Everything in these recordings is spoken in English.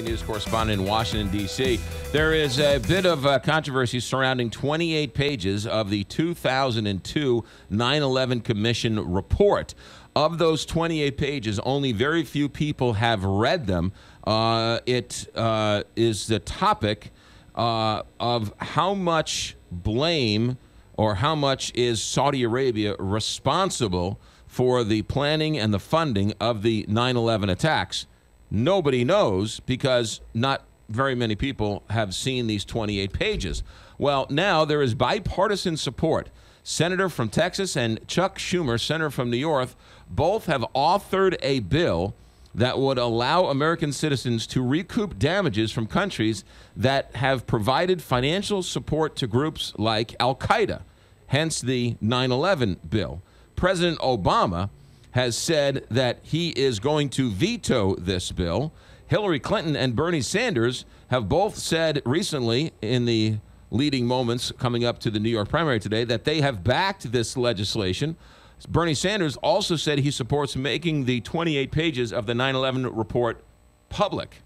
News correspondent in Washington, D.C. There is a bit of controversy surrounding 28 pages of the 2002 9/11 Commission report. Of those 28 pages, only very few people have read them. It is the topic of how much blame or how much is Saudi Arabia responsible for the planning and the funding of the 9/11 attacks. Nobody knows because not very many people have seen these 28 pages. Well, now there is bipartisan support. Senator from Texas and Chuck Schumer, senator from New York, both have authored a bill that would allow American citizens to recoup damages from countries that have provided financial support to groups like Al-Qaeda, hence the 9/11 bill. President Obama has said that he is going to veto this bill. Hillary Clinton and Bernie Sanders have both said recently in the leading moments coming up to the New York primary today that they have backed this legislation. Bernie Sanders also said he supports making the 28 pages of the 9/11 report public.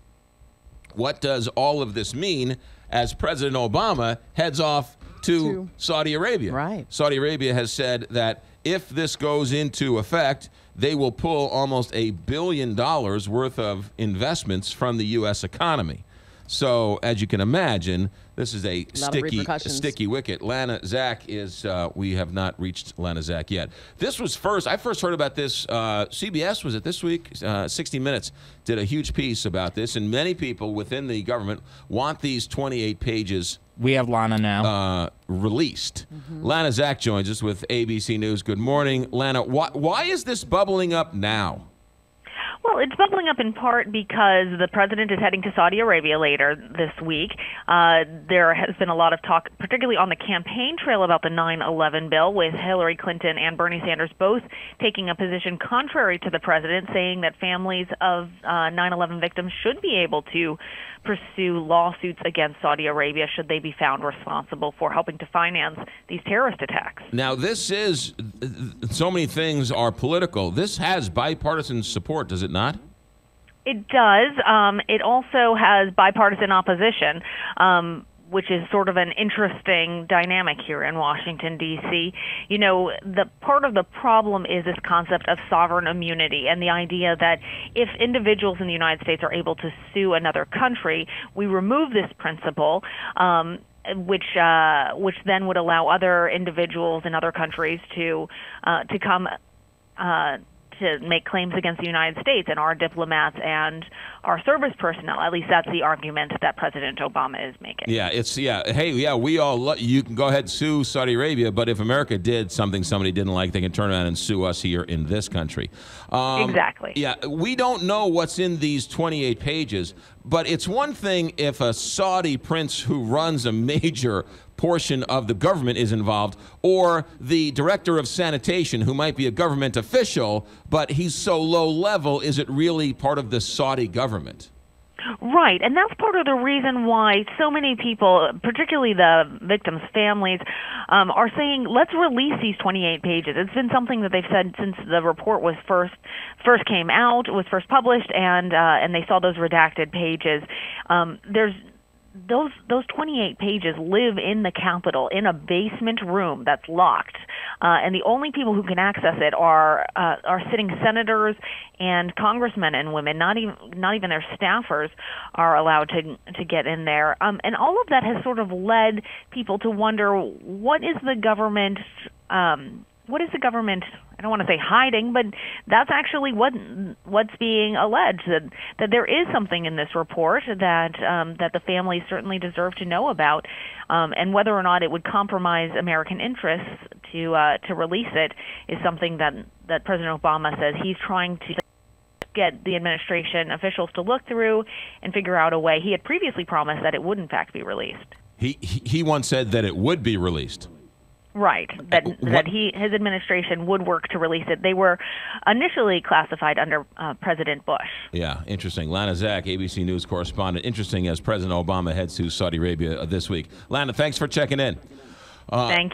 What does all of this mean as President Obama heads off to Saudi Arabia? Right. Saudi Arabia has said that if this goes into effect, they will pull almost $1 billion worth of investments from the U.S. economy. So, as you can imagine, this is a sticky wicket. Lana Zak is, we have not reached Lana Zak yet. This was I first heard about this, CBS, was it this week? 60 Minutes did a huge piece about this, and many people within the government want these 28 pages we have Lana now. Released. Lana Zak joins us with ABC News. Good morning, Lana. Why is this bubbling up now? Well, it's bubbling up in part because the president is heading to Saudi Arabia later this week. There has been a lot of talk, particularly on the campaign trail, about the 9/11 bill, with Hillary Clinton and Bernie Sanders both taking a position contrary to the president, saying that families of 9/11 victims should be able to pursue lawsuits against Saudi Arabia should they be found responsible for helping to finance these terrorist attacks. Now, this is, so many things are political. This has bipartisan support, does it not? It does. It also has bipartisan opposition, which is sort of an interesting dynamic here in Washington, D.C. You know, the part of the problem is this concept of sovereign immunity and the idea that if individuals in the United States are able to sue another country, we remove this principle, which then would allow other individuals in other countries to come to make claims against the United States and our diplomats and our service personnel. At least that's the argument that President Obama is making. You can go ahead and sue Saudi Arabia, but if America did something somebody didn't like, they can turn around and sue us here in this country. Exactly. Yeah, we don't know what's in these 28 pages, but it's one thing if a Saudi prince who runs a major portion of the government is involved, or the director of sanitation who might be a government official, but he's so low level, is it really part of the Saudi government? Right, and that's part of the reason why so many people, particularly the victims' families, are saying, let's release these 28 pages. It's been something that they've said since the report was first came out, was first published, and they saw those redacted pages. Those 28 pages live in the Capitol in a basement room that's locked, and the only people who can access it are sitting senators and congressmen and women. Not even their staffers are allowed to get in there. And all of that has sort of led people to wonder, what is the government? I don't want to say hiding, but that's actually what's being alleged, that there is something in this report that the families certainly deserve to know about, and whether or not it would compromise American interests to release it is something that President Obama says he's trying to get the administration officials to look through and figure out a way. He had previously promised that it would in fact be released. He once said that it would be released. Right, that his administration would work to release it. They were initially classified under President Bush. Yeah, interesting. Lana Zak, ABC News correspondent. Interesting as President Obama heads to Saudi Arabia this week. Lana, thanks for checking in. Thank you.